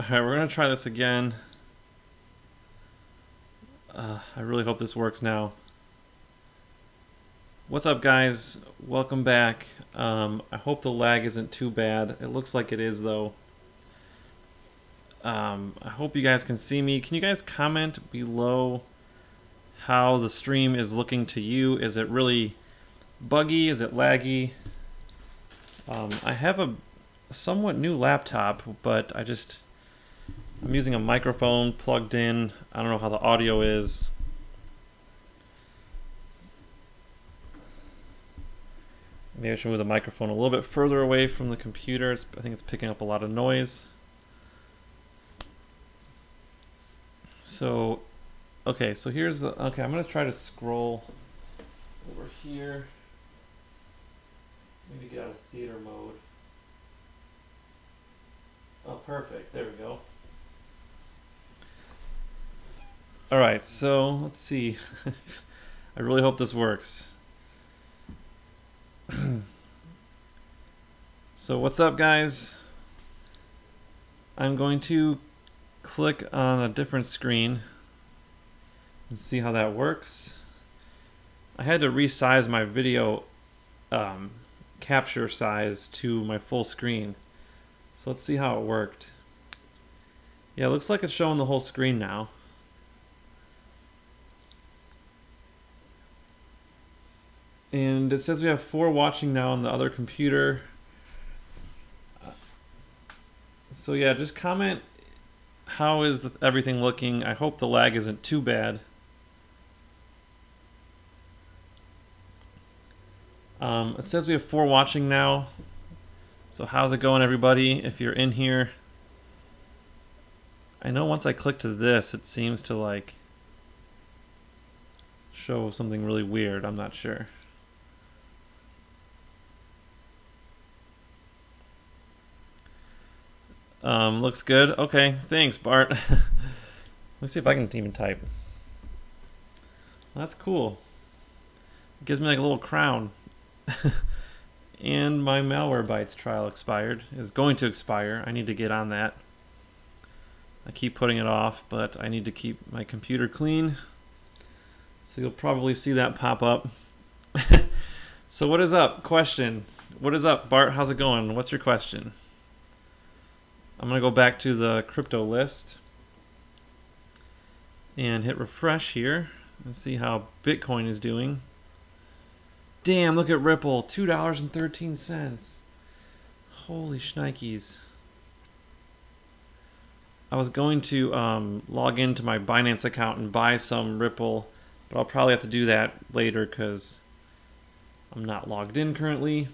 Alright, we're gonna try this again. I really hope this works now. What's up, guys? Welcome back. I hope the lag isn't too bad. It looks like it is, though. I hope you guys can see me. Can you guys comment below how the stream is looking to you? Is it really buggy? Is it laggy? I have a somewhat new laptop, but I'm using a microphone plugged in. I don't know how the audio is. Maybe I should move the microphone a little bit further away from the computer. I think it's picking up a lot of noise. So, okay, so here's the, okay, I'm gonna try to scroll over here. Maybe get out of theater mode. Oh, perfect, there we go. All right, so let's see. I really hope this works. So what's up, guys? I'm going to click on a different screen and see how that works. I had to resize my video capture size to my full screen. So let's see how it worked. Yeah, it looks like it's showing the whole screen now. And it says we have 4 watching now on the other computer. So yeah, just comment how is everything looking. I hope the lag isn't too bad. It says we have 4 watching now. So how's it going, everybody? If you're in here, I know once I click to this, it seems to like show something really weird. I'm not sure. Looks good. Okay, thanks, Bart. Let's see if I can even type. That's cool. It gives me like a little crown. And my Malwarebytes trial is going to expire. I need to get on that. I keep putting it off, but I need to keep my computer clean. So you'll probably see that pop up. So what is up? Question. What is up, Bart? How's it going? What's your question? I'm going to go back to the crypto list and hit refresh here and see how Bitcoin is doing. Damn, look at Ripple, $2.13. Holy shnikes. I was going to log into my Binance account and buy some Ripple, but I'll probably have to do that later because I'm not logged in currently.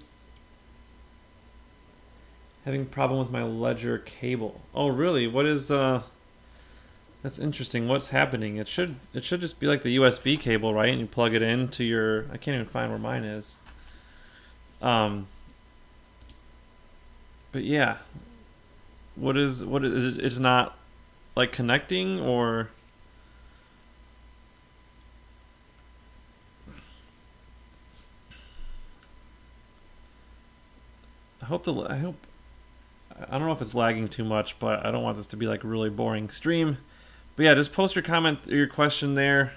Having a problem with my Ledger cable. Oh, really? What is that's interesting. What's happening? It should just be like the USB cable, right? And you plug it into your, I can't even find where mine is. But yeah. What is it? It's not like connecting, or I hope I don't know if it's lagging too much, but I don't want this to be like a really boring stream. But yeah, just post your comment or your question there.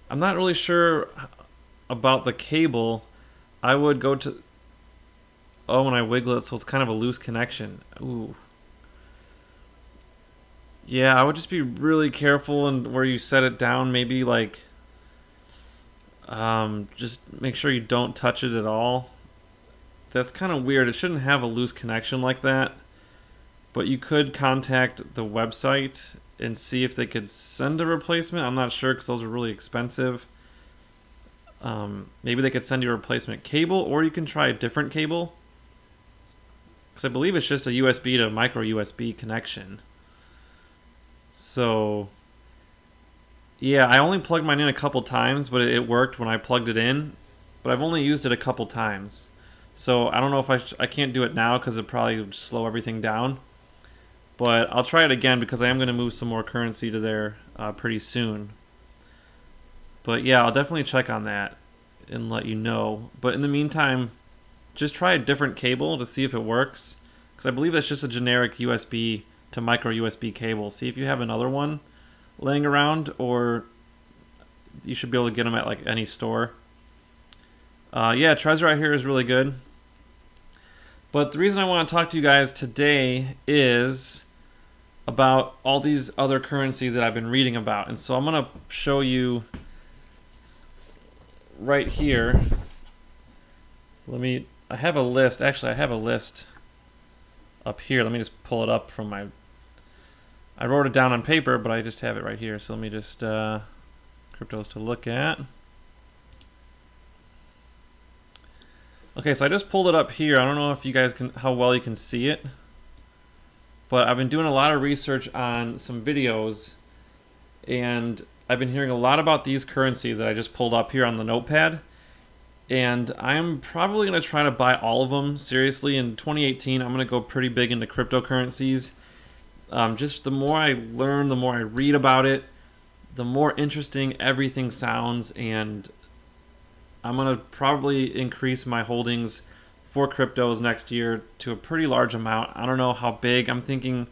I'm not really sure about the cable. I would go to, oh, when I wiggle it, so it's kind of a loose connection. Ooh. Yeah, I would just be really careful and where you set it down. Maybe like, just make sure you don't touch it at all. That's kind of weird. It shouldn't have a loose connection like that. But you could contact the website and see if they could send a replacement. I'm not sure because those are really expensive. Maybe they could send you a replacement cable, or you can try a different cable. Because I believe it's just a USB to micro USB connection. So, yeah, I only plugged mine in a couple times, but it worked when I plugged it in. But I've only used it a couple times. So I don't know if I can't do it now because it probably would slow everything down. But I'll try it again because I am going to move some more currency to there pretty soon. But yeah, I'll definitely check on that and let you know. But in the meantime, just try a different cable to see if it works. Because I believe that's just a generic USB to micro USB cable. See if you have another one laying around, or you should be able to get them at like any store. Yeah, Trezor here is really good. But the reason I want to talk to you guys today is about all these other currencies that I've been reading about. And so I'm going to show you right here. I have a list. Actually, I have a list up here. Let me just pull it up from my... I wrote it down on paper, but I just have it right here. So let me just... cryptos to look at. Okay, so I just pulled it up here. I don't know if you guys can... how well you can see it. But I've been doing a lot of research on some videos, and I've been hearing a lot about these currencies that I just pulled up here on the notepad. And I'm probably going to try to buy all of them. Seriously, in 2018, I'm going to go pretty big into cryptocurrencies. Just the more I learn, the more I read about it, the more interesting everything sounds, and I'm going to probably increase my holdings for cryptos next year to a pretty large amount. I don't know how big. I'm thinking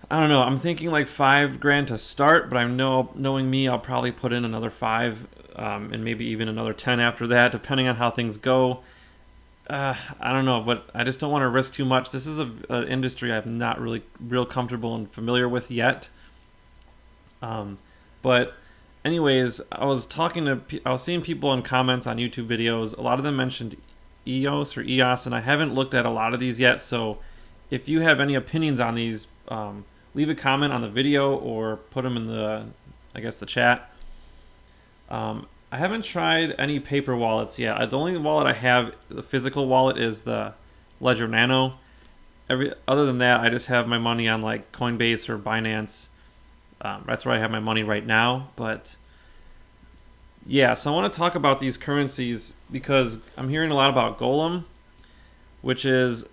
like $5,000 to start, but knowing me, I'll probably put in another 5 and maybe even another 10 after that, depending on how things go. I don't know, but I just don't want to risk too much. This is an industry I'm not really real comfortable and familiar with yet. But anyways, I was seeing people in comments on YouTube videos. A lot of them mentioned EOS or EOS, and I haven't looked at a lot of these yet. So if you have any opinions on these, leave a comment on the video or put them in the chat. I haven't tried any paper wallets yet. The only wallet I have, the physical wallet, is the Ledger Nano. Other than that, I just have my money on like Coinbase or Binance. That's where I have my money right now. But yeah, so I want to talk about these currencies because I'm hearing a lot about Golem, which has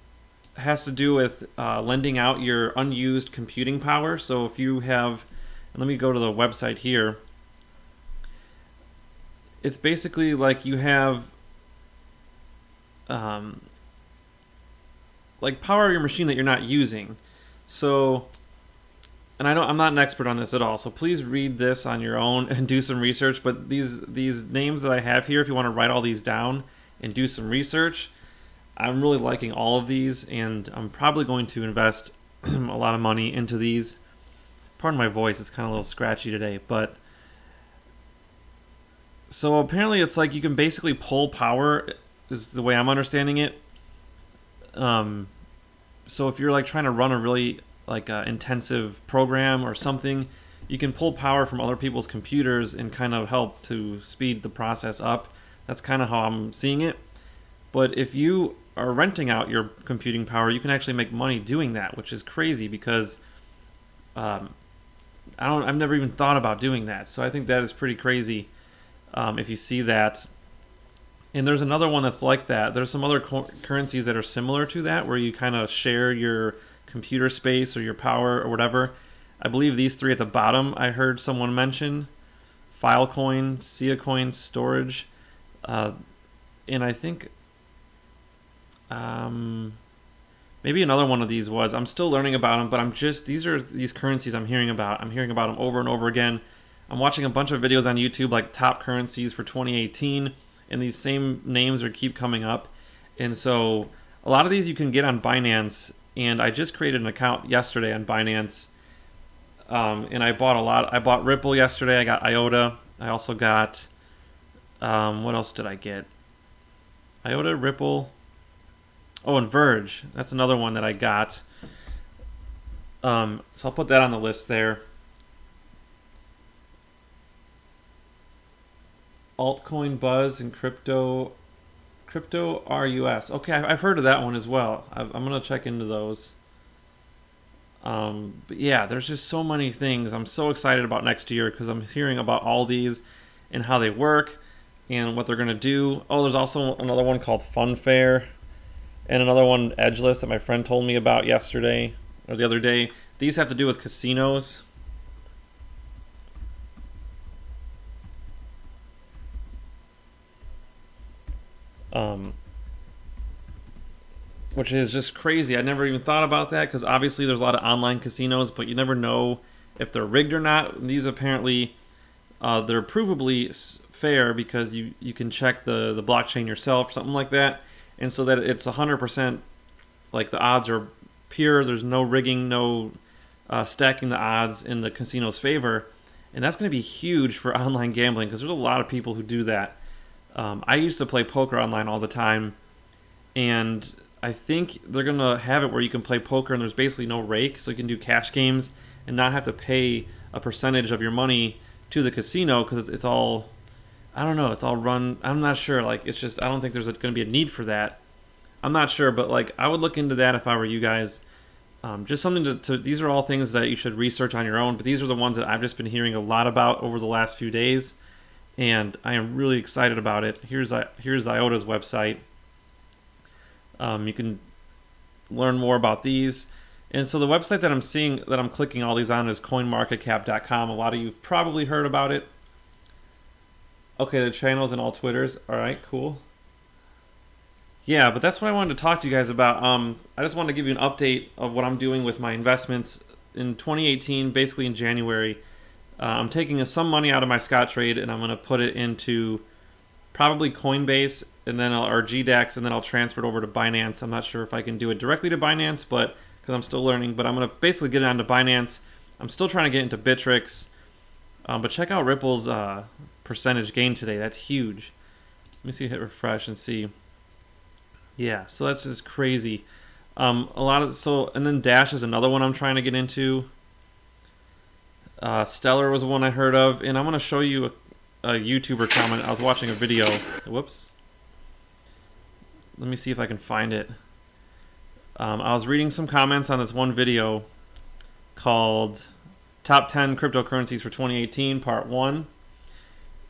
to do with lending out your unused computing power. So if you have, and let me go to the website here. It's basically like you have like power your machine that you're not using. So, and I'm not an expert on this at all, so please read this on your own and do some research. But these names that I have here, if you want to write all these down and do some research, I'm really liking all of these, and I'm probably going to invest a lot of money into these. Pardon my voice, it's kind of a little scratchy today, but so apparently it's like you can basically pull power, is the way I'm understanding it. So if you're like trying to run a really intensive program or something, you can pull power from other people's computers and kind of help to speed the process up. That's kind of how I'm seeing it. But if you are renting out your computing power, you can actually make money doing that, which is crazy because I've never even thought about doing that. So I think that is pretty crazy. If you see that. And there's another one that's like that. There's some other currencies that are similar to that, where you kind of share your computer space or your power or whatever. I believe these three at the bottom I heard someone mention: Filecoin, Siacoin, Storage, and I think maybe another one of these was. I'm still learning about them, but these are these currencies I'm hearing about. I'm hearing about them over and over again. I'm watching a bunch of videos on YouTube, like top currencies for 2018, and these same names keep coming up. And so a lot of these you can get on Binance, and I just created an account yesterday on Binance, and I bought a lot. I bought Ripple yesterday. I got IOTA. I also got, what else did I get? IOTA, Ripple. Oh, and Verge. That's another one that I got. So I'll put that on the list there. Altcoin Buzz and Crypto RUS. Okay, I've heard of that one as well. I'm gonna check into those. But yeah, there's just so many things. I'm so excited about next year because I'm hearing about all these and how they work and what they're gonna do. Oh, there's also another one called Funfair and another one, Edgeless, that my friend told me about yesterday or the other day. These have to do with casinos. which is just crazy. I never even thought about that because obviously there's a lot of online casinos, but you never know if they're rigged or not. These apparently they're provably fair because you can check the blockchain yourself, something like that, and so that it's 100% like the odds are pure. There's no rigging, no stacking the odds in the casino's favor, and that's going to be huge for online gambling because there's a lot of people who do that. I used to play poker online all the time, and I think they're going to have it where you can play poker and there's basically no rake, so you can do cash games and not have to pay a percentage of your money to the casino because it's all, I don't know, it's all run. I'm not sure. Like, it's just, I don't think there's going to be a need for that. I'm not sure, but like I would look into that if I were you guys. Just something to these are all things that you should research on your own, but these are the ones that I've just been hearing a lot about over the last few days, and I am really excited about it. Here's IOTA's website. You can learn more about these. And so the website that I'm seeing, that I'm clicking all these on, is coinmarketcap.com. A lot of you've probably heard about it. Okay, the channels and all Twitters. All right, cool. Yeah, but that's what I wanted to talk to you guys about. I just wanted to give you an update of what I'm doing with my investments in 2018, basically in January. I'm taking some money out of my Scottrade and I'm going to put it into probably Coinbase and then or GDAX, and then I'll transfer it over to Binance. I'm not sure if I can do it directly to Binance, but because I'm still learning, but I'm going to basically get it onto Binance. I'm still trying to get into Bittrex, but check out Ripple's percentage gain today. That's huge. Let me see, hit refresh and see. Yeah, so that's just crazy. A lot of and then Dash is another one I'm trying to get into. Stellar was one I heard of, and I'm going to show you a YouTuber comment. I was watching a video. Whoops. Let me see if I can find it. I was reading some comments on this one video called Top 10 Cryptocurrencies for 2018, Part 1.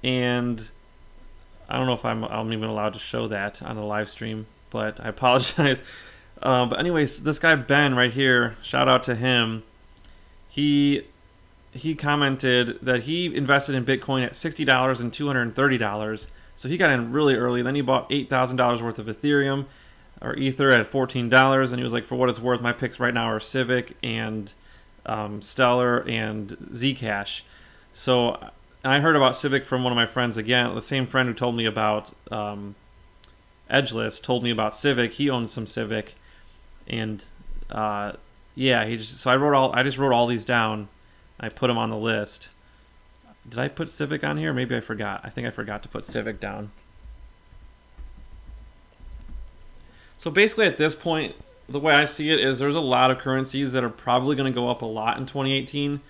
And I don't know if I'm even allowed to show that on a live stream, but I apologize. But anyways, this guy Ben right here, shout out to him. He commented that he invested in Bitcoin at $60 and $230. So he got in really early. Then he bought $8,000 worth of Ethereum or Ether at $14, and he was like, for what it's worth, my picks right now are Civic and Stellar and Zcash. So I heard about Civic from one of my friends again, the same friend who told me about Edgeless told me about Civic. He owns some Civic, and yeah, so I just wrote all these down. I put them on the list. Did I put Civic on here? Maybe I forgot. I think I forgot to put Civic down. So basically at this point, the way I see it is there's a lot of currencies that are probably going to go up a lot in 2018,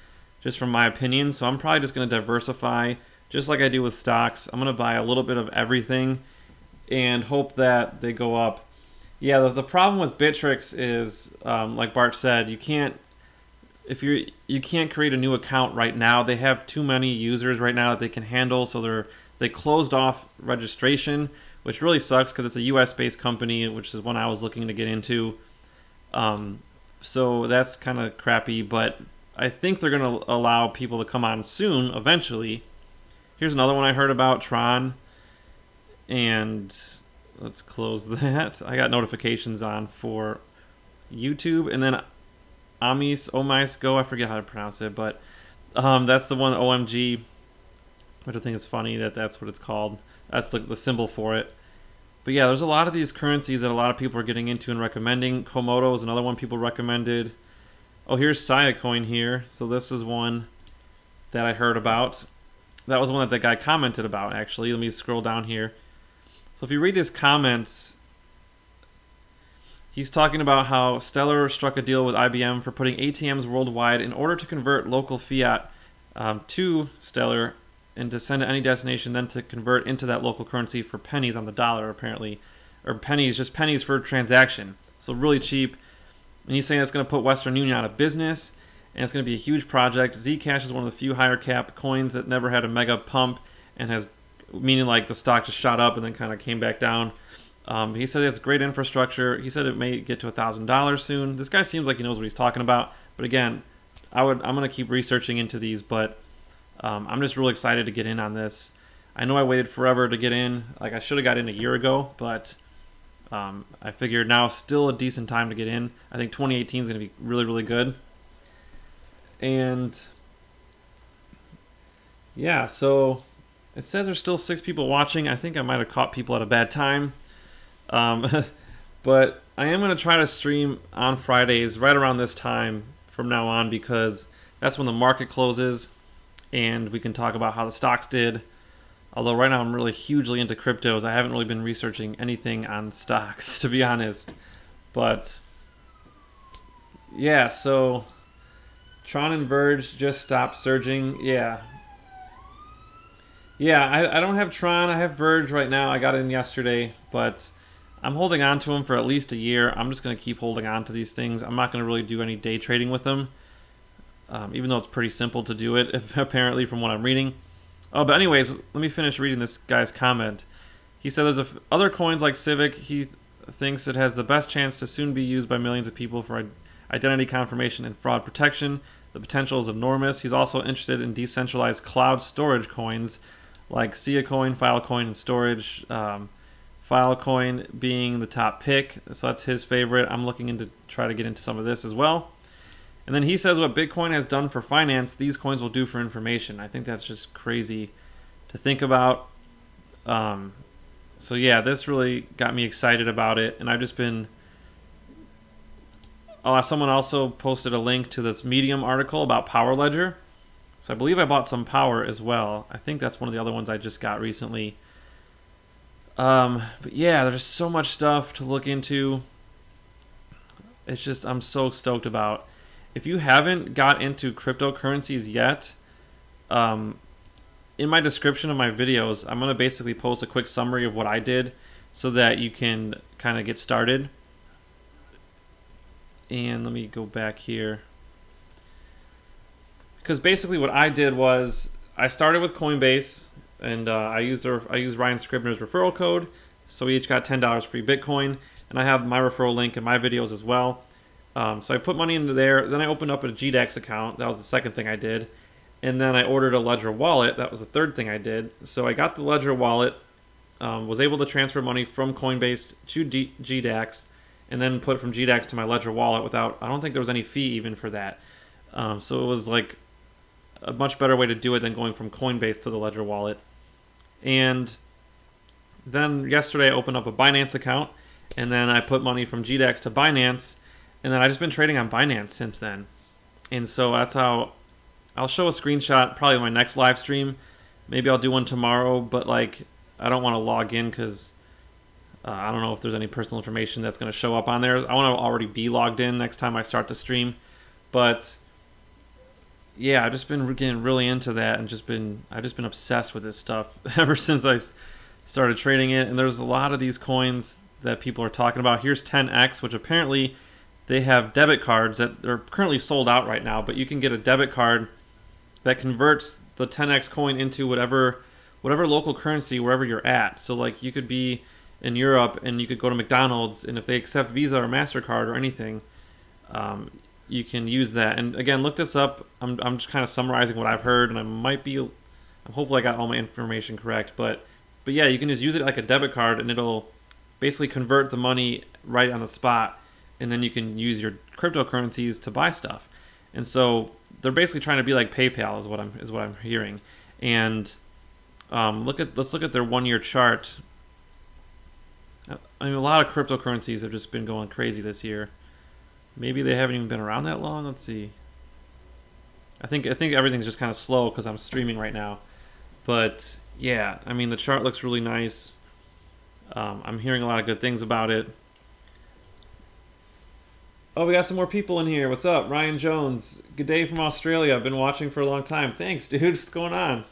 just from my opinion. So I'm probably just going to diversify, just like I do with stocks. I'm going to buy a little bit of everything and hope that they go up. Yeah, the problem with Bittrex is, like Bart said, you can't create a new account right now. They have too many users right now that they can handle, so they closed off registration, which really sucks because it's a US based company, which is one I was looking to get into. So that's kind of crappy, but I think they're going to allow people to come on soon, eventually. Here's another one I heard about, Tron. And let's close that. I got notifications on for YouTube, and then Omis Go, I forget how to pronounce it, but that's the one, OMG, which I think is funny that that's what it's called. That's the symbol for it. But yeah, there's a lot of these currencies that a lot of people are getting into and recommending. Komodo is another one people recommended. Oh, here's Siacoin here. So this is one that I heard about. That was one that guy commented about, actually. Let me scroll down here. So if you read his comments, he's talking about how Stellar struck a deal with IBM for putting ATMs worldwide in order to convert local fiat to Stellar and to send to any destination, then to convert into that local currency for pennies on the dollar, apparently. Or pennies, just pennies for transaction. So really cheap. And he's saying it's going to put Western Union out of business, and it's going to be a huge project. Zcash is one of the few higher cap coins that never had a mega pump, and has, meaning like the stock just shot up and then kind of came back down. He said it has great infrastructure. He said it may get to $1,000 soon. This guy seems like he knows what he's talking about. But again, I'm going to keep researching into these, but I'm just really excited to get in on this. I know I waited forever to get in. Like, I should have got in a year ago, but I figure now is still a decent time to get in. I think 2018 is going to be really, really good. And yeah, so it says there's still 6 people watching. I think I might have caught people at a bad time. But I am going to try to stream on Fridays right around this time from now on, because that's when the market closes and we can talk about how the stocks did. Although right now I'm really hugely into cryptos. I haven't really been researching anything on stocks, to be honest. But yeah, so Tron and Verge just stopped surging. Yeah, I don't have Tron. I have Verge right now. I got in yesterday, but I'm holding on to them for at least a year. I'm just going to keep holding on to these things. I'm not going to really do any day trading with them, even though it's pretty simple to do it, apparently, from what I'm reading. Oh, but anyways, let me finish reading this guy's comment. He said there's other coins like Civic. He thinks it has the best chance to soon be used by millions of people for identity confirmation and fraud protection. The potential is enormous. He's also interested in decentralized cloud storage coins like Siacoin, Filecoin, and Storage. Filecoin being the top pick, so that's his favorite. I'm looking into try to get into some of this as well. And then he says what Bitcoin has done for finance, these coins will do for information. I think that's just crazy to think about. So yeah, this really got me excited about it, and I've just been... someone also posted a link to this Medium article about Power Ledger. So I believe I bought some Power as well. I think that's one of the other ones I just got recently. But yeah, there's so much stuff to look into. It's just, I'm so stoked about. If you haven't got into cryptocurrencies yet, in my description of my videos, I'm going to basically post a quick summary of what I did so that you can kind of get started. And let me go back here. Because basically what I did was I started with Coinbase, and I used Ryan Scribner's referral code, so we each got $10 free Bitcoin, and I have my referral link in my videos as well. So I put money into there, then I opened up a GDAX account. That was the second thing I did. And then I ordered a Ledger wallet. That was the third thing I did. So I got the Ledger wallet, was able to transfer money from Coinbase to GDAX, and then put it from GDAX to my Ledger wallet without, I don't think there was any fee even for that. So it was like a much better way to do it than going from Coinbase to the Ledger wallet. And then yesterday I opened up a Binance account, and then I put money from GDAX to Binance, and then I've just been trading on Binance since then. And so that's how I'll show a screenshot probably in my next live stream. Maybe I'll do one tomorrow, but like I don't want to log in because I don't know if there's any personal information that's going to show up on there. I want to already be logged in next time I start the stream. But yeah, I've just been getting really into that, and I've just been obsessed with this stuff ever since I started trading it. And there's a lot of these coins that people are talking about. Here's 10x, which apparently they have debit cards that are currently sold out right now, but you can get a debit card that converts the 10x coin into whatever local currency wherever you're at. So like you could be in Europe and you could go to McDonald's, and if they accept Visa or MasterCard or anything, you can use that. And again, look this up. I'm just kind of summarizing what I've heard, and I'm hopefully I got all my information correct, but yeah, you can just use it like a debit card, and it'll basically convert the money right on the spot, and then you can use your cryptocurrencies to buy stuff. And so they're basically trying to be like PayPal is what I'm hearing. And let's look at their 1 year chart. I mean, a lot of cryptocurrencies have just been going crazy this year. Maybe they haven't even been around that long. Let's see. I think everything's just kind of slow because I'm streaming right now. But yeah, I mean, the chart looks really nice. I'm hearing a lot of good things about it. Oh, we got some more people in here. What's up? Ryan Jones. Good day from Australia. I've been watching for a long time. Thanks, dude. What's going on?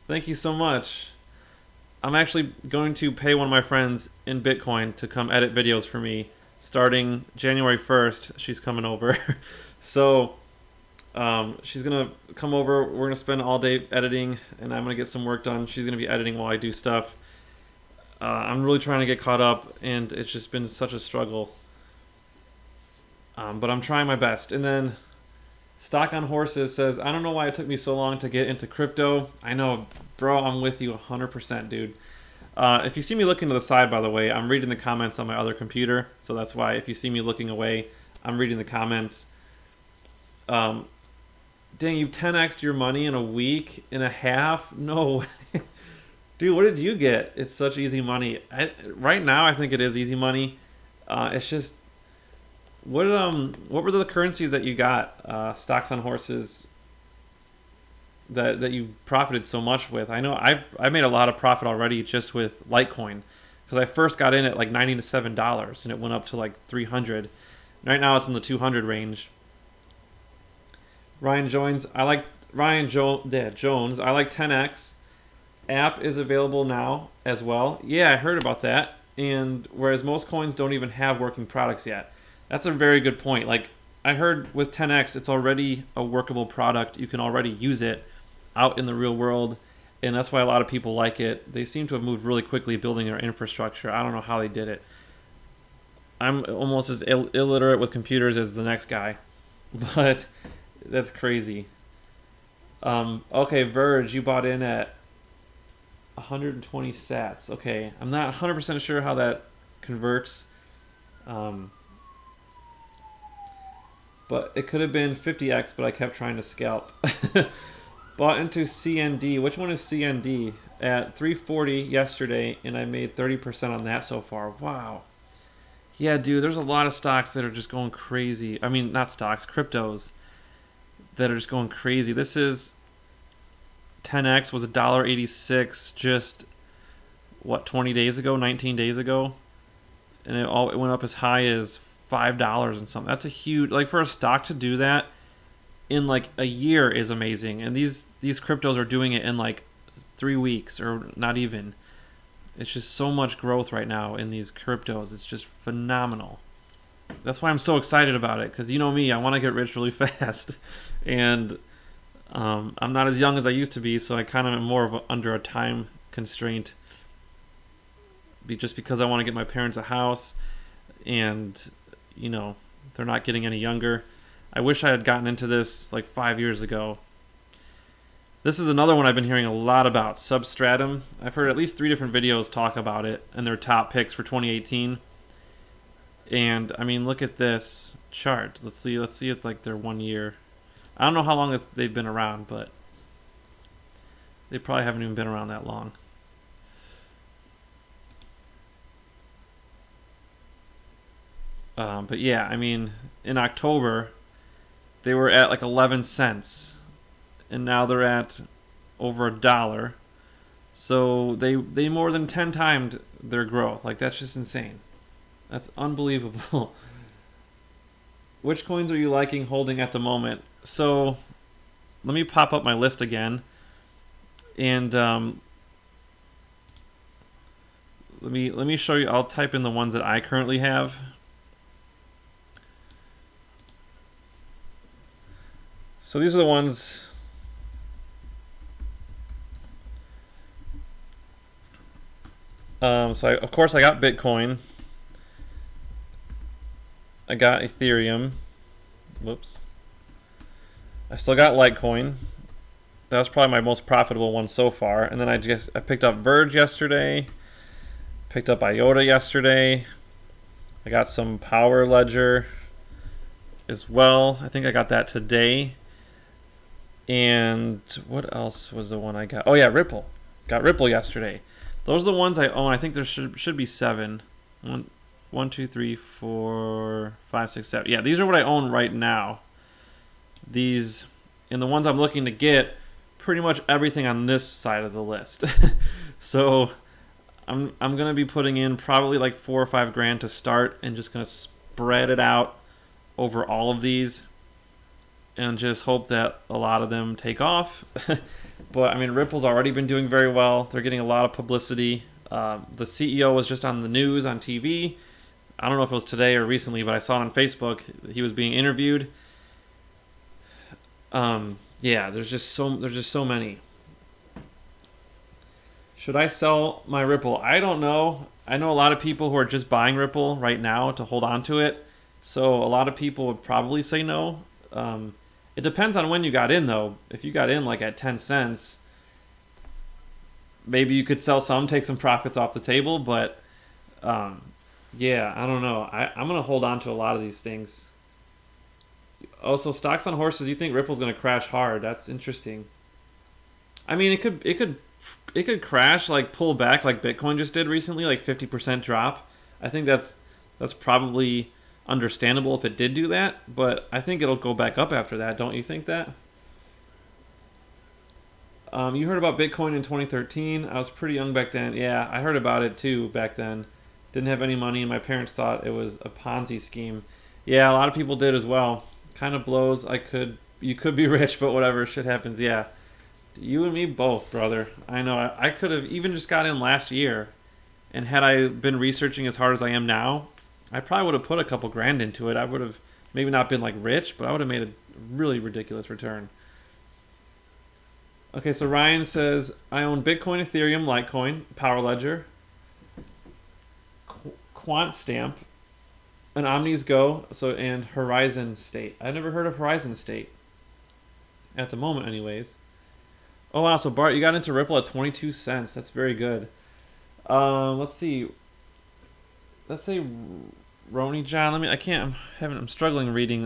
Thank you so much. I'm actually going to pay one of my friends in Bitcoin to come edit videos for me starting January 1st. She's coming over. So she's going to come over. We're going to spend all day editing, and I'm going to get some work done. She's going to be editing while I do stuff. I'm really trying to get caught up, and it's just been such a struggle. But I'm trying my best. And then Stock on Horses says, I don't know why it took me so long to get into crypto. I know, bro, I'm with you 100%, dude. If you see me looking to the side, by the way, I'm reading the comments on my other computer, so that's why if you see me looking away, I'm reading the comments. Dang, you 10x'd your money in a week and a half? No way. Dude, what did you get? It's such easy money. Right now, I think it is easy money. It's just, what were the currencies that you got? Stocks on horses that you profited so much with. I know I made a lot of profit already just with Litecoin, because I first got in at like $97 and it went up to like 300. Right now it's in the 200 range. Ryan Jones, I like Jones. I like 10x. App is available now as well. Yeah, I heard about that. And whereas most coins don't even have working products yet. That's a very good point. Like I heard with 10x, it's already a workable product. You can already use it out in the real world, and that's why a lot of people like it. They seem to have moved really quickly building their infrastructure. I don't know how they did it. I'm almost as illiterate with computers as the next guy, but that's crazy. Okay, Verge, you bought in at 120 sats. Okay, I'm not 100% sure how that converts, but it could have been 50x, but I kept trying to scalp. Bought into CND. Which one is CND? At 340 yesterday, and I made 30% on that so far. Wow. Yeah, dude, there's a lot of stocks that are just going crazy. I mean, not stocks, cryptos that are just going crazy. This is 10x was $1.86 just, what, 20 days ago, 19 days ago? And it went up as high as $5 and something. That's a huge, like for a stock to do that in like a year is amazing. And these cryptos are doing it in like 3 weeks or not even. It's just so much growth right now in these cryptos. It's just phenomenal. That's why I'm so excited about it, because you know me, I want to get rich really fast. And I'm not as young as I used to be, so I kind of am more under a time constraint. Just because I want to get my parents a house, and you know, they're not getting any younger. I wish I had gotten into this like 5 years ago. This is another one I've been hearing a lot about, Substratum. I've heard at least 3 different videos talk about it and their top picks for 2018. And I mean, look at this chart. Let's see it like their 1 year. I don't know how long they've been around, but they probably haven't even been around that long. But yeah, I mean, in October, they were at like 11 cents. And now they're at over $1. So they more than 10 times their growth. Like, that's just insane. That's unbelievable. Which coins are you liking holding at the moment? So let me pop up my list again. And let me show you. I'll type in the ones that I currently have. So these are the ones. Of course I got Bitcoin. I got Ethereum. Whoops. I still got Litecoin. That was probably my most profitable one so far. And then I picked up Verge yesterday. Picked up IOTA yesterday. I got some Power Ledger as well. I think I got that today. And what else was the one I got? Oh yeah, Ripple. Got Ripple yesterday. Those are the ones I own. I think there should be 7. 1, 2, 3, 4, 5, 6, 7. Yeah, these are what I own right now. These, and the ones I'm looking to get, pretty much everything on this side of the list. So I'm gonna be putting in probably like 4 or 5 grand to start, and just gonna spread it out over all of these, and just hope that a lot of them take off. But I mean, Ripple's already been doing very well. They're getting a lot of publicity. The CEO was just on the news on TV. I don't know if it was today or recently, but I saw it on Facebook. He was being interviewed. Yeah, there's just so many. Should I sell my Ripple? I don't know. I know a lot of people who are just buying Ripple right now to hold on to it. So a lot of people would probably say no. It depends on when you got in, though. If you got in like at 10 cents, maybe you could sell some, take some profits off the table, but yeah, I don't know. I'm gonna hold on to a lot of these things. Also, stocks on horses. You think Ripple's gonna crash hard? That's interesting. I mean, it could crash, like pull back, like Bitcoin just did recently, like 50% drop. I think that's probably understandable if it did do that, but I think it'll go back up after that. Don't you think that? You heard about Bitcoin in 2013. I was pretty young back then. Yeah, I heard about it too back then. Didn't have any money, and my parents thought it was a Ponzi scheme. Yeah, a lot of people did as well. Kind of blows. You could be rich, but whatever, shit happens. Yeah, you and me both, brother. I know. I could have even just got in last year, and had I been researching as hard as I am now, I probably would have put a couple grand into it. I would have maybe not been like rich, but I would have made a really ridiculous return. Okay, so Ryan says, I own Bitcoin, Ethereum, Litecoin, Power Ledger, Quant Stamp, an Omnis Go, and Horizon State. I've never heard of Horizon State. At the moment, anyways. Oh, wow, so Bart, you got into Ripple at 22 cents. That's very good. Let's see. Let's say Ronnie John. I'm struggling reading.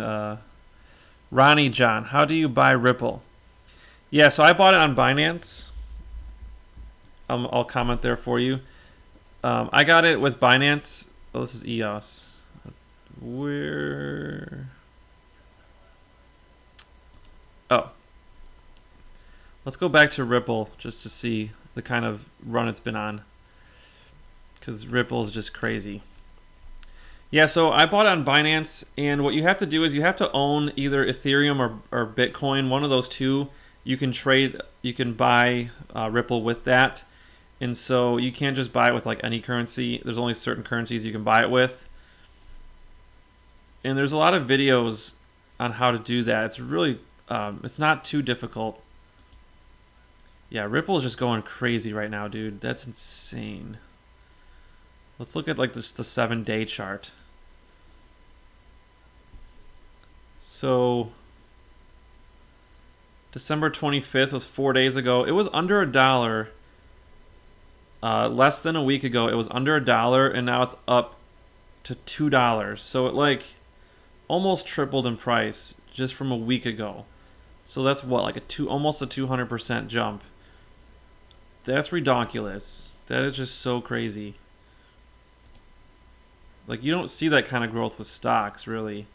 Ronnie John, how do you buy Ripple? Yeah, so I bought it on Binance. I'll comment there for you. I got it with Binance. Oh, this is EOS. Oh. Let's go back to Ripple just to see the kind of run it's been on. Because Ripple is just crazy. Yeah, so I bought it on Binance, and what you have to do is you have to own either Ethereum or Bitcoin, one of those two. You can buy Ripple with that. And so you can't just buy it with like any currency. There's only certain currencies you can buy it with. And there's a lot of videos on how to do that. It's really, it's not too difficult. Yeah, Ripple is just going crazy right now, dude. That's insane. Let's look at like just the 7-day chart. So December 25th was 4 days ago. It was under $1. Less than a week ago, it was under $1, and now it's up to $2. So it like almost tripled in price just from a week ago. So that's what, like almost a 200% jump. That's redonkulous. That is just so crazy. Like, you don't see that kind of growth with stocks, really.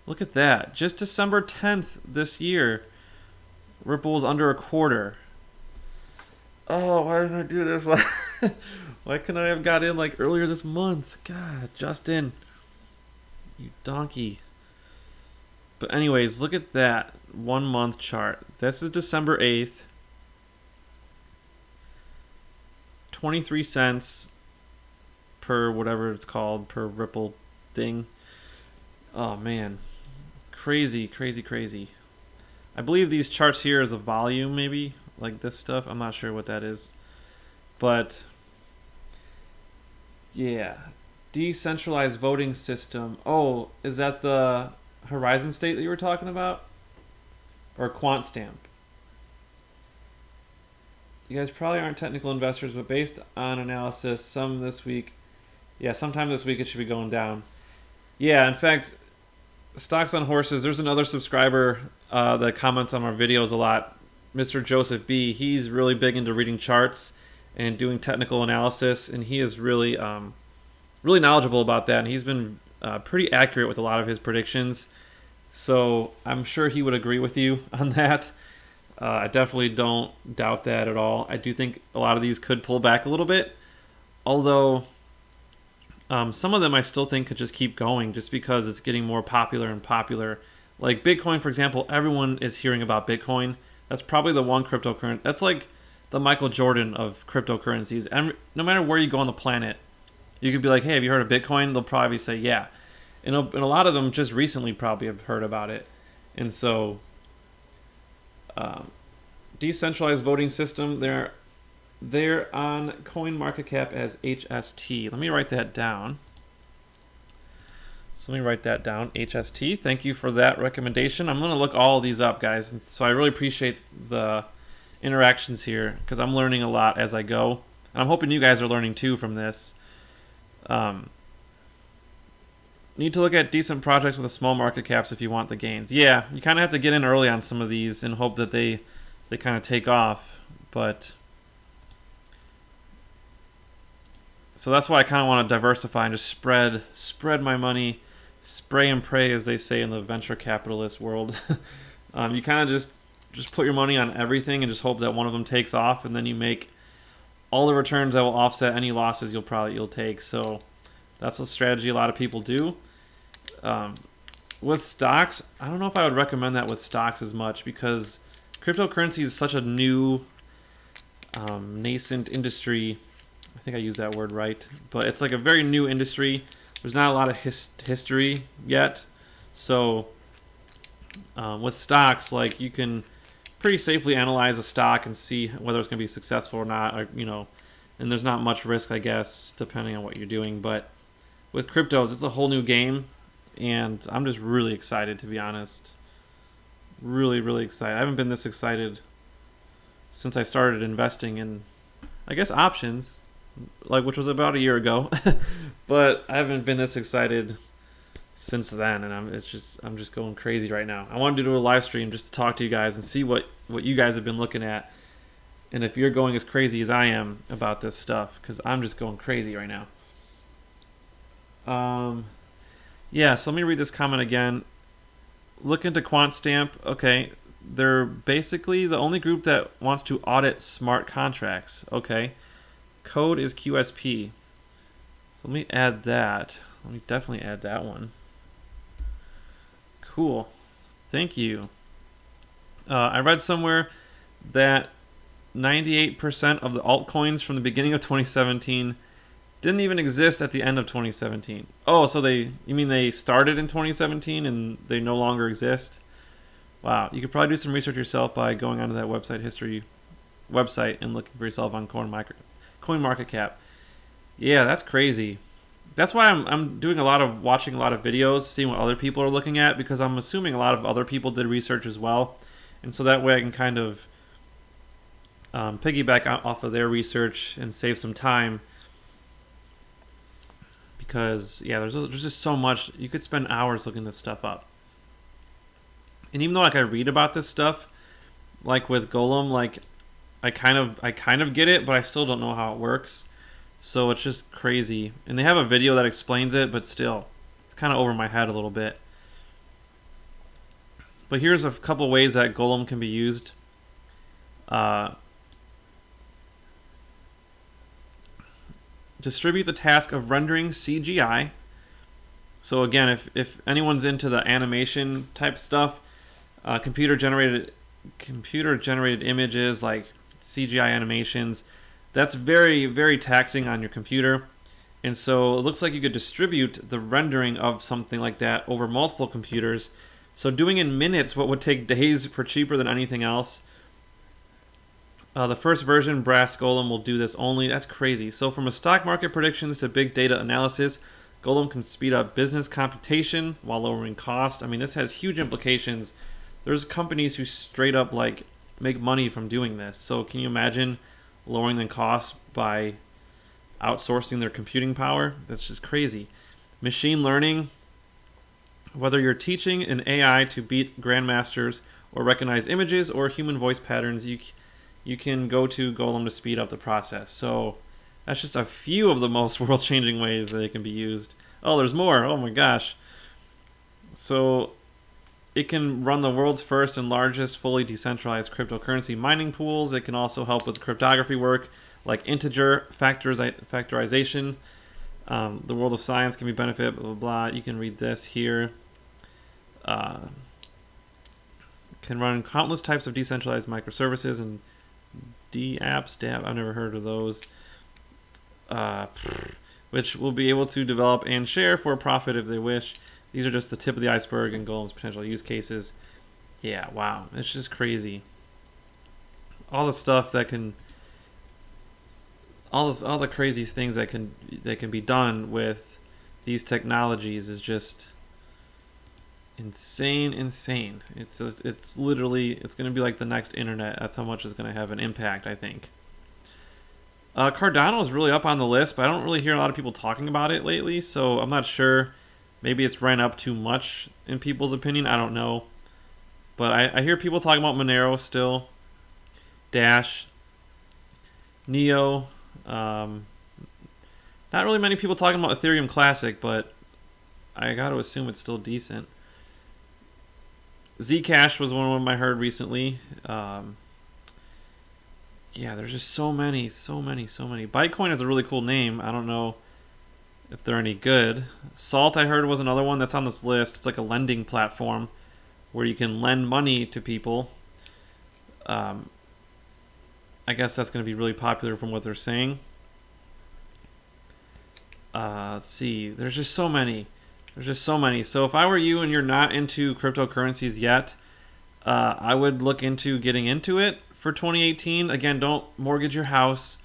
Look at that. Just December 10th this year, Ripple was under $0.25. Oh, why didn't I do this? Why couldn't I have got in like earlier this month? God, Justin. You donkey. But anyways, look at that 1 month chart. This is December 8th. 23 cents per whatever it's called, per Ripple thing. Oh man. Crazy, crazy, crazy. I believe these charts here is a volume maybe, like this stuff. I'm not sure what that is. But yeah. Decentralized voting system. Oh, is that the Horizon State that you were talking about? Or Quant Stamp? You guys probably aren't technical investors, but based on analysis, sometime this week it should be going down. Yeah, in fact, stocks on horses, there's another subscriber that comments on our videos a lot, Mr. Joseph B. He's really big into reading charts and doing technical analysis, and he is really really knowledgeable about that, and he's been pretty accurate with a lot of his predictions. So I'm sure he would agree with you on that. I definitely don't doubt that at all. I do think a lot of these could pull back a little bit, although some of them I still think could just keep going just because it's getting more popular and popular. Like Bitcoin, for example, everyone is hearing about Bitcoin. That's probably the one cryptocurrency. That's like the Michael Jordan of cryptocurrencies. And no matter where you go on the planet, you could be like, hey, have you heard of Bitcoin? They'll probably say, yeah. And a lot of them just recently probably have heard about it. And so decentralized voting system, they're on CoinMarketCap as HST. Let me write that down. So let me write that down, HST. Thank you for that recommendation. I'm going to look all of these up, guys. So I really appreciate the interactions here because I'm learning a lot as I go. And I'm hoping you guys are learning too from this. Need to look at decent projects with a small market caps if you want the gains. Yeah, you kind of have to get in early on some of these and hope that they kind of take off. But so that's why I kind of want to diversify and just spread my money, spray and pray, as they say in the venture capitalist world. You kind of just put your money on everything and just hope that one of them takes off, and then you make all the returns that will offset any losses you'll take. So that's a strategy a lot of people do. With stocks, I don't know if I would recommend that with stocks as much because cryptocurrency is such a new, nascent industry. I think I used that word right, but it's like a very new industry. There's not a lot of history yet, so with stocks, like you can pretty safely analyze a stock and see whether it's going to be successful or not, or, and there's not much risk, I guess, depending on what you're doing. But with cryptos, it's a whole new game, and I'm just really excited, to be honest. Really, really excited. I haven't been this excited since I started investing in, I guess, options, which was about a year ago. But I haven't been this excited since then, and I'm just going crazy right now. I wanted to do a live stream just to talk to you guys and see what you guys have been looking at, and if you're going as crazy as I am about this stuff, because I'm just going crazy right now. Yeah, so let me read this comment again. Look into QuantStamp. Okay, they're basically the only group that wants to audit smart contracts. Okay, code is QSP. So let me add that. Let me definitely add that one. Cool. Thank you. I read somewhere that 98% of the altcoins from the beginning of 2017 didn't even exist at the end of 2017. Oh, so you mean they started in 2017 and they no longer exist? Wow. You could probably do some research yourself by going onto that website history website and looking for yourself on CoinMarketCap. Yeah, that's crazy. That's why I'm doing watching a lot of videos, seeing what other people are looking at, because I'm assuming a lot of other people did research as well, and so that way I can kind of piggyback off of their research and save some time. Because yeah, there's just so much. You could spend hours looking this stuff up. And even though I read about this stuff, like with Golem, I kind of get it, but I still don't know how it works. So it's just crazy. And they have a video that explains it, but still, it's kind of over my head a little bit. But here's a couple ways that Golem can be used. Distribute the task of rendering CGI. So again, if anyone's into the animation type stuff, computer generated images like CGI animations, that's very, very taxing on your computer. And so it looks like you could distribute the rendering of something like that over multiple computers. So doing in minutes what would take days for cheaper than anything else. The first version, Brass Golem, will do this only. That's crazy. So from a stock market predictions to big data analysis, Golem can speed up business computation while lowering cost. I mean, this has huge implications. There's companies who straight up make money from doing this. So can you imagine lowering the cost by outsourcing their computing power? That's just crazy. Machine learning, whether you're teaching an AI to beat grandmasters or recognize images or human voice patterns, you can go to Golem to speed up the process. So that's just a few of the most world-changing ways that it can be used. Oh, there's more. Oh my gosh. So it can run the world's first and largest fully decentralized cryptocurrency mining pools. It can also help with cryptography work like integer factorization. The world of science can be benefit, blah, blah, blah. You can read this here. Can run countless types of decentralized microservices and dApps. I've never heard of those. Which will be able to develop and share for a profit if they wish. These are just the tip of the iceberg and Golem's potential use cases. Yeah, wow, it's just crazy. All the stuff that can, all the crazy things that can be done with these technologies is just insane, insane. It's literally, it's going to be like the next internet. That's how much it's going to have an impact, I think. Cardano is really up on the list, but I don't really hear a lot of people talking about it lately, so I'm not sure. Maybe it's ran up too much in people's opinion. I don't know. But I hear people talking about Monero still. Dash. Neo. Not really many people talking about Ethereum Classic, but I got to assume it's still decent. Zcash was one of them I heard recently. Yeah, there's just so many. Bytecoin is a really cool name. I don't know if they're any good. Salt, I heard, was another one that's on this list. It's like a lending platform where you can lend money to people. I guess that's going to be really popular from what they're saying. Let's see. There's just so many. So if I were you and you're not into cryptocurrencies yet, I would look into getting into it for 2018. Again, don't mortgage your house.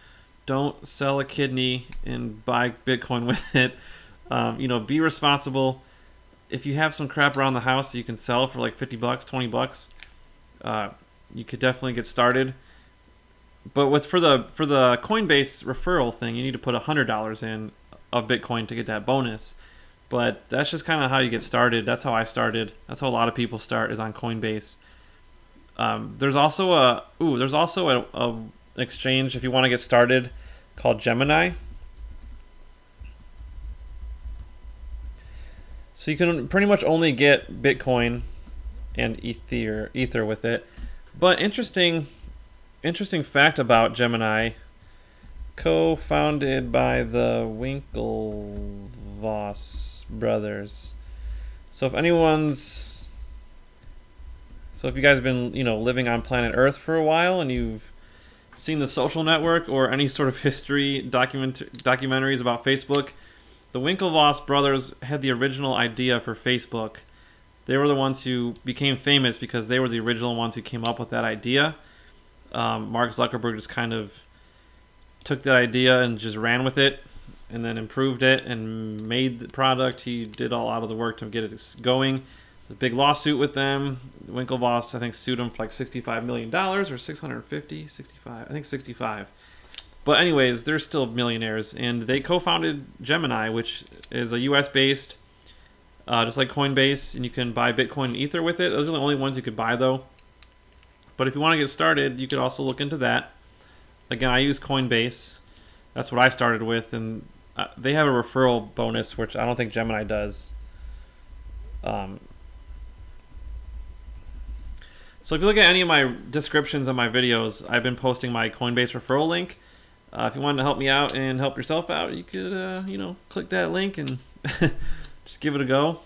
Don't sell a kidney and buy Bitcoin with it. You know, be responsible. If you have some crap around the house that you can sell for like 50 bucks, 20 bucks, you could definitely get started. But for the Coinbase referral thing, you need to put $100 in of Bitcoin to get that bonus. But that's just kind of how you get started. That's how I started. That's how a lot of people start, is on Coinbase. There's also a exchange if you want to get started called Gemini. So you can pretty much only get Bitcoin and Ether with it. But interesting fact about Gemini, co-founded by the Winklevoss brothers. So if you guys have been, you know, living on planet Earth for a while and you've seen The Social Network or any sort of history documentaries about Facebook, the Winklevoss brothers had the original idea for Facebook. They were the ones who became famous because they were the original ones who came up with that idea. Mark Zuckerberg just kind of took that idea and just ran with it and then improved it and made the product. He did a lot of the work to get it going. The big lawsuit with them. Winklevoss, I think, sued him for like $65 million or 650, 65. I think 65. But anyways, they're still millionaires, and they co-founded Gemini, which is a U.S.-based, just like Coinbase, and you can buy Bitcoin and Ether with it. Those are the only ones you could buy, though. But if you want to get started, you could also look into that. Again, I use Coinbase. That's what I started with, and they have a referral bonus, which I don't think Gemini does. So if you look at any of my descriptions of my videos, I've been posting my Coinbase referral link. If you wanted to help me out and help yourself out, you could, you know, click that link and just give it a go.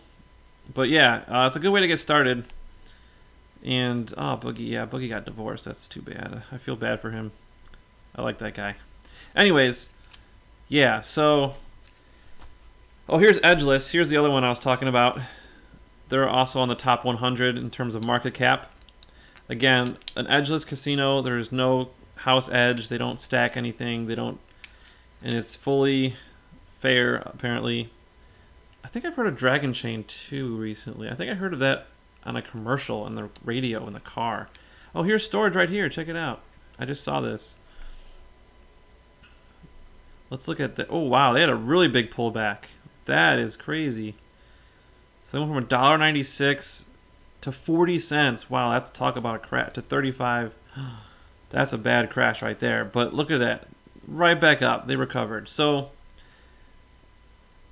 But yeah, it's a good way to get started. And, oh, Boogie got divorced. That's too bad. I feel bad for him. I like that guy. Anyways, yeah, so... Oh, here's Edgeless. Here's the other one I was talking about. They're also on the top 100 in terms of market cap. Again, an edgeless casino. There's no house edge. They don't stack anything. They don't... And it's fully fair, apparently. I think I've heard of Dragon Chain, too, recently. I think I heard of that on a commercial on the radio in the car. Oh, here's storage right here. Check it out. I just saw this. Let's look at the... Oh, wow. They had a really big pullback. That is crazy. So they went from $1.96 to 40 cents. Wow, that's talk about a crash. To 35. That's a bad crash right there. But look at that. Right back up. They recovered. So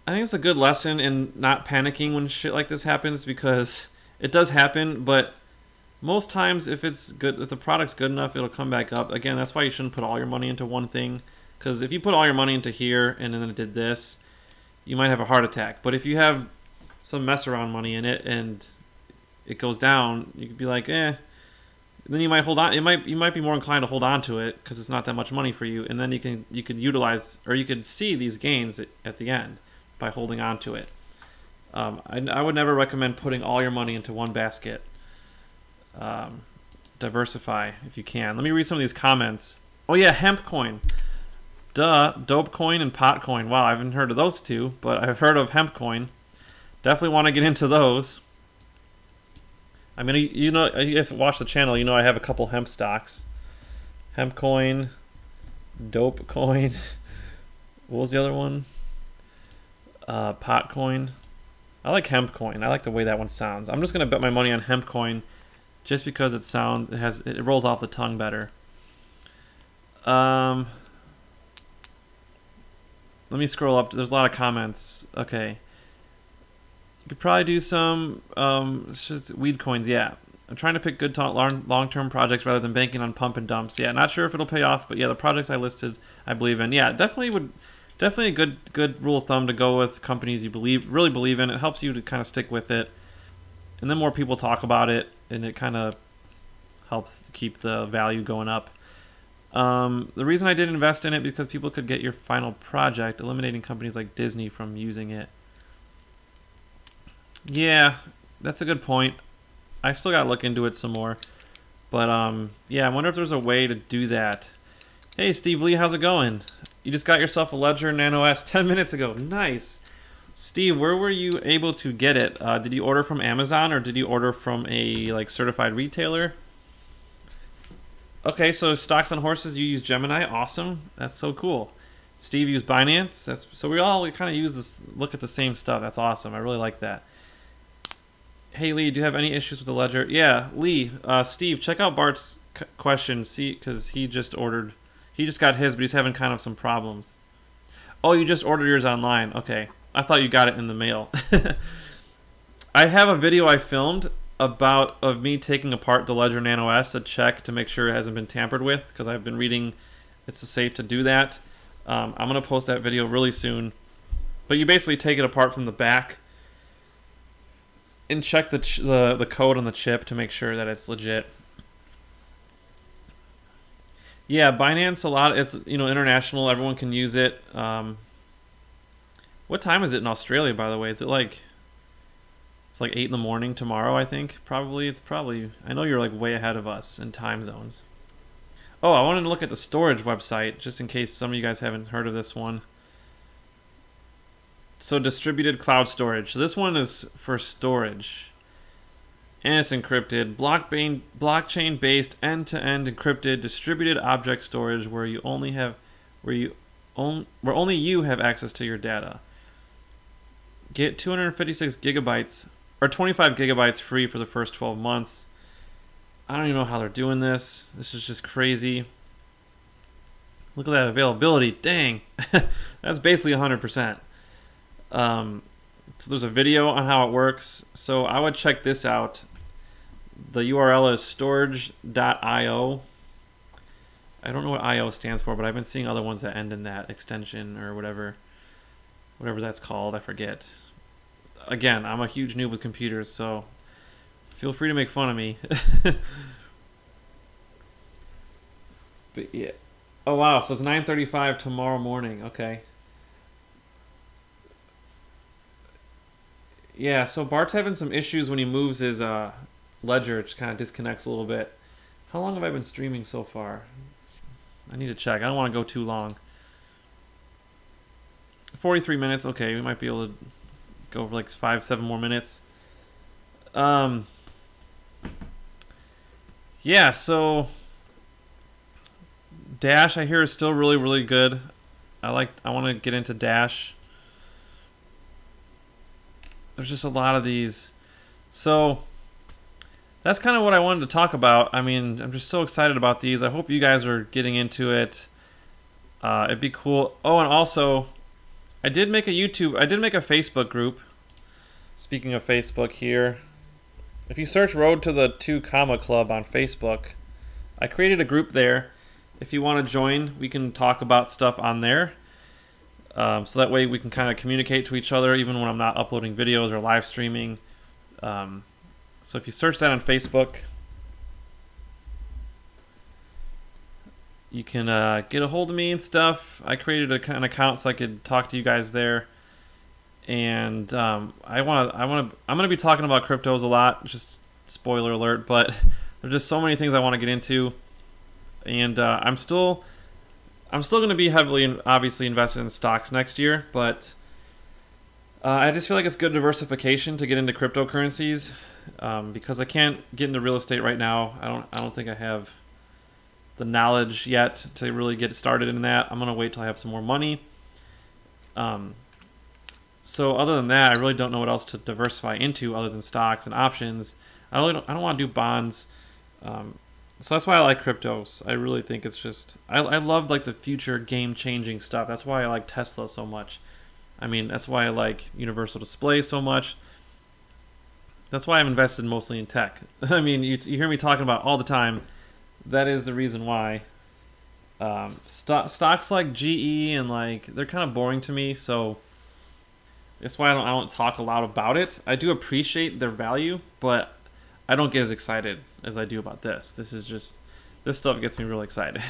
I think it's a good lesson in not panicking when shit like this happens, because it does happen, but most times if it's good, if the product's good enough, it'll come back up. Again, that's why you shouldn't put all your money into one thing, because if you put all your money into here and then it did this, you might have a heart attack. But if you have some mess around money in it and it goes down, you could be like, eh. Then you might hold on. You might be more inclined to hold on to it because it's not that much money for you, and then you could utilize, or you could see these gains at the end by holding on to it. I would never recommend putting all your money into one basket. Diversify if you can. Let me read some of these comments. Oh yeah, hemp coin. Duh, dope coin and pot coin. Wow, I haven't heard of those two, but I've heard of hemp coin. Definitely want to get into those. I mean, you know, you guys watch the channel. You know, I have a couple hemp stocks. Hemp coin, dope coin. What was the other one? Pot coin. I like hemp coin. I like the way that one sounds. I'm just gonna bet my money on hemp coin, just because it rolls off the tongue better. Let me scroll up. There's a lot of comments. Okay. You could probably do some weed coins. Yeah. I'm trying to pick good long-term projects rather than banking on pump and dumps. Yeah, not sure if it'll pay off, but yeah, the projects I listed, I believe in. Yeah, definitely a good rule of thumb to go with companies you really believe in. It helps you to kind of stick with it, and then more people talk about it, and it kind of helps keep the value going up. The reason I did invest in it because people could get your final project, eliminating companies like Disney from using it. Yeah, that's a good point. I still gotta look into it some more, but yeah, I wonder if there's a way to do that. Hey, Steve Lee, how's it going? You just got yourself a Ledger Nano S 10 minutes ago. Nice. Steve, where were you able to get it? Did you order from Amazon or did you order from a certified retailer? Okay, so stocks on horses, you use Gemini. Awesome. That's so cool. Steve used Binance. So we all kind of look at the same stuff. That's awesome. I really like that. Hey Lee, do you have any issues with the Ledger? Yeah, Lee, Steve, check out Bart's question. See, because he just got his, but he's having kind of some problems. Oh, you just ordered yours online. Okay, I thought you got it in the mail. I have a video I filmed of me taking apart the Ledger Nano S to check to make sure it hasn't been tampered with, because I've been reading it's safe to do that. I'm gonna post that video really soon. But you basically take it apart from the back and check the code on the chip to make sure that it's legit. Yeah, Binance, it's international. Everyone can use it. What time is it in Australia, by the way? Is it it's 8 in the morning tomorrow? I think probably. I know you're way ahead of us in time zones. Oh, I wanted to look at the storage website just in case some of you guys haven't heard of this one. So distributed cloud storage. So this one is for storage, and it's encrypted, blockchain-based, end-to-end encrypted distributed object storage where only you have access to your data. Get 256 gigabytes or 25 gigabytes free for the first 12 months. I don't even know how they're doing this. This is just crazy. Look at that availability. Dang, that's basically 100%. So there's a video on how it works. So I would check this out. The URL is storage.io. I don't know what IO stands for, but I've been seeing other ones that end in that extension or whatever that's called. I forget. Again, I'm a huge noob with computers, so feel free to make fun of me. But yeah. Oh wow, so it's 9:35 tomorrow morning. Okay. Yeah, so Bart's having some issues when he moves his Ledger. It just kind of disconnects a little bit. How long have I been streaming so far? I need to check. I don't want to go too long. 43 minutes. Okay, we might be able to go over 5-7 more minutes. Yeah, so Dash I hear is still really, really good. I want to get into Dash. There's just a lot of these. So that's kind of what I wanted to talk about. I mean, I'm just so excited about these. I hope you guys are getting into it. It'd be cool. Oh, and also, I did make a Facebook group. Speaking of Facebook here, if you search Road to the 2 Comma Club on Facebook, I created a group there. If you want to join, we can talk about stuff on there. So that way we can kind of communicate to each other even when I'm not uploading videos or live streaming. So if you search that on Facebook, you can get a hold of me and stuff. I created an account so I could talk to you guys there. And I'm gonna be talking about cryptos a lot. Just spoiler alert, but there's just so many things I want to get into, and I'm still going to be heavily, obviously, invested in stocks next year, but I just feel like it's good diversification to get into cryptocurrencies. because I can't get into real estate right now. I don't think I have the knowledge yet to really get started in that. I'm gonna wait till I have some more money. So other than that, I really don't know what else to diversify into other than stocks and options. I don't want to do bonds. So that's why I like cryptos. I really think it's just I love like the future game-changing stuff. That's why I like Tesla so much. I mean, that's why I like Universal Display so much. That's why I've invested mostly in tech. I mean, you hear me talking about all the time. That is the reason why. Stocks like GE and like they're kind of boring to me, so that's why I don't talk a lot about it. I do appreciate their value, but I don't get as excited as I do about this. This stuff gets me really excited.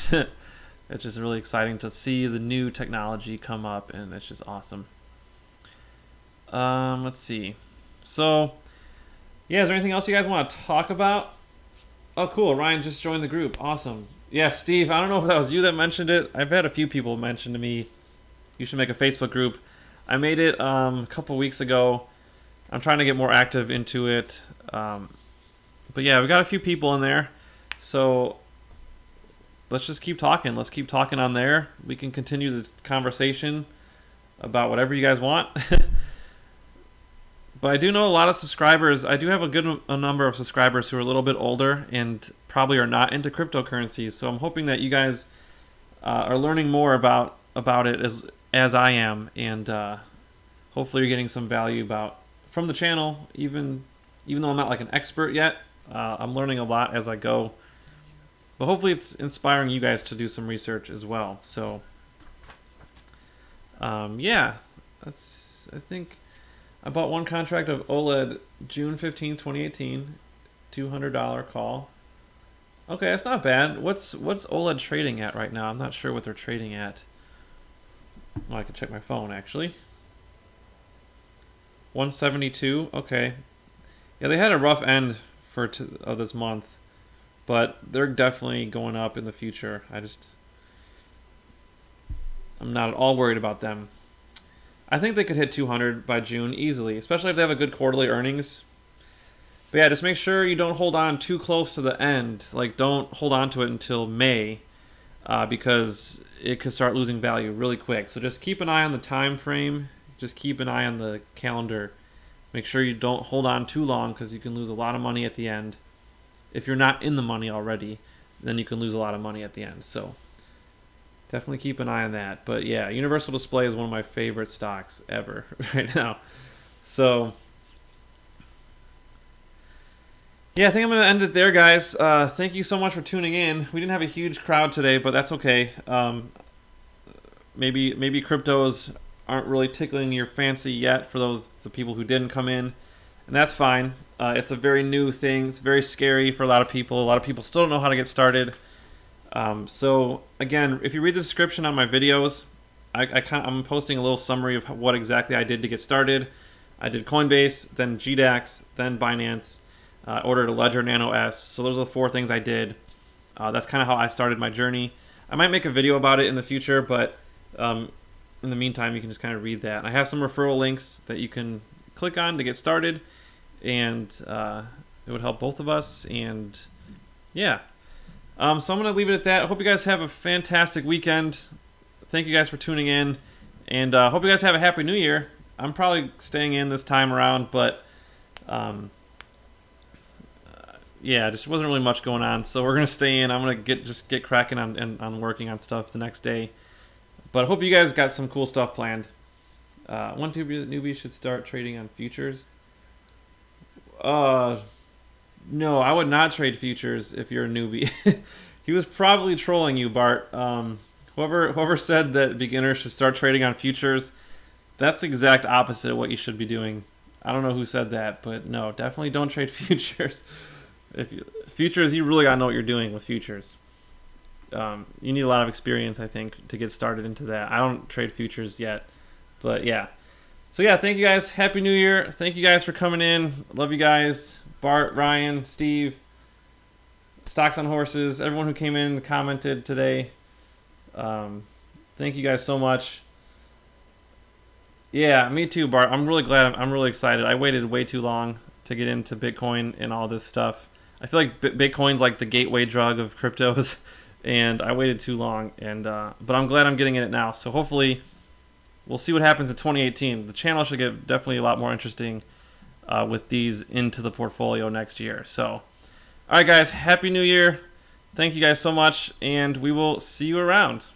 It's just really exciting to see the new technology come up, and it's just awesome. Let's see. So, yeah, is there anything else you guys want to talk about? Oh, cool. Ryan just joined the group. Awesome. Yeah, Steve, I don't know if that was you that mentioned it. I've had a few people mention to me, you should make a Facebook group. I made it a couple weeks ago. I'm trying to get more active into it. But yeah, we got a few people in there. So let's just keep talking. Let's keep talking on there. We can continue this conversation about whatever you guys want. But I do know a lot of subscribers. I do have a number of subscribers who are a little bit older and probably are not into cryptocurrencies. So I'm hoping that you guys are learning more about it as I am, and hopefully you're getting some value from the channel. Even though I'm not like an expert yet, I'm learning a lot as I go. But hopefully it's inspiring you guys to do some research as well. So yeah, I think I bought one contract of OLED June 15, 2018, $200 call. Okay, that's not bad. What's OLED trading at right now? I'm not sure what they're trading at. Well, I can check my phone actually. 172. Okay. Yeah, they had a rough end of this month, but they're definitely going up in the future. I'm not at all worried about them. I think they could hit 200 by June easily, especially if they have a good quarterly earnings. But yeah, just make sure you don't hold on too close to the end. Like, don't hold on to it until May, because it could start losing value really quick. So just keep an eye on the time frame. Just keep an eye on the calendar. Make sure you don't hold on too long, because you can lose a lot of money at the end. If you're not in the money already, then you can lose a lot of money at the end. So definitely keep an eye on that. But yeah, Universal Display is one of my favorite stocks ever right now. So yeah, I think I'm going to end it there, guys. Thank you so much for tuning in. We didn't have a huge crowd today, but that's okay. Maybe cryptos aren't really tickling your fancy yet for the people who didn't come in, and that's fine. It's a very new thing. It's very scary for a lot of people. A lot of people still don't know how to get started. So again, if you read the description on my videos, I'm posting a little summary of what exactly I did to get started. I did Coinbase, then GDAX, then Binance. Ordered a Ledger Nano S. So those are the 4 things I did. That's kind of how I started my journey. I might make a video about it in the future, but in the meantime, you can just kind of read that. I have some referral links that you can click on to get started, and it would help both of us. And yeah, so I'm going to leave it at that. I hope you guys have a fantastic weekend. Thank you guys for tuning in, and hope you guys have a Happy New Year. I'm probably staying in this time around, but yeah, just wasn't really much going on, so we're gonna stay in. I'm gonna just get cracking on working on stuff the next day. But I hope you guys got some cool stuff planned. One newbie should start trading on futures. No, I would not trade futures if you're a newbie. He was probably trolling you, Bart. Whoever said that beginners should start trading on futures, that's the exact opposite of what you should be doing. I don't know who said that, but no, definitely don't trade futures. Futures, you really gotta know what you're doing with futures. You need a lot of experience, I think, to get started into that. I don't trade futures yet, but yeah. So yeah, thank you guys. Happy New Year. Thank you guys for coming in. Love you guys. Bart, Ryan, Steve, Stocks on Horses, everyone who came in and commented today. Thank you guys so much. Yeah, me too, Bart. I'm really glad. I'm really excited. I waited way too long to get into Bitcoin and all this stuff. I feel like Bitcoin's like the gateway drug of cryptos, and I waited too long. And but I'm glad I'm getting in it now. So hopefully, we'll see what happens in 2018. The channel should get definitely a lot more interesting with these into the portfolio next year. So, all right, guys, Happy New Year! Thank you guys so much, and we will see you around.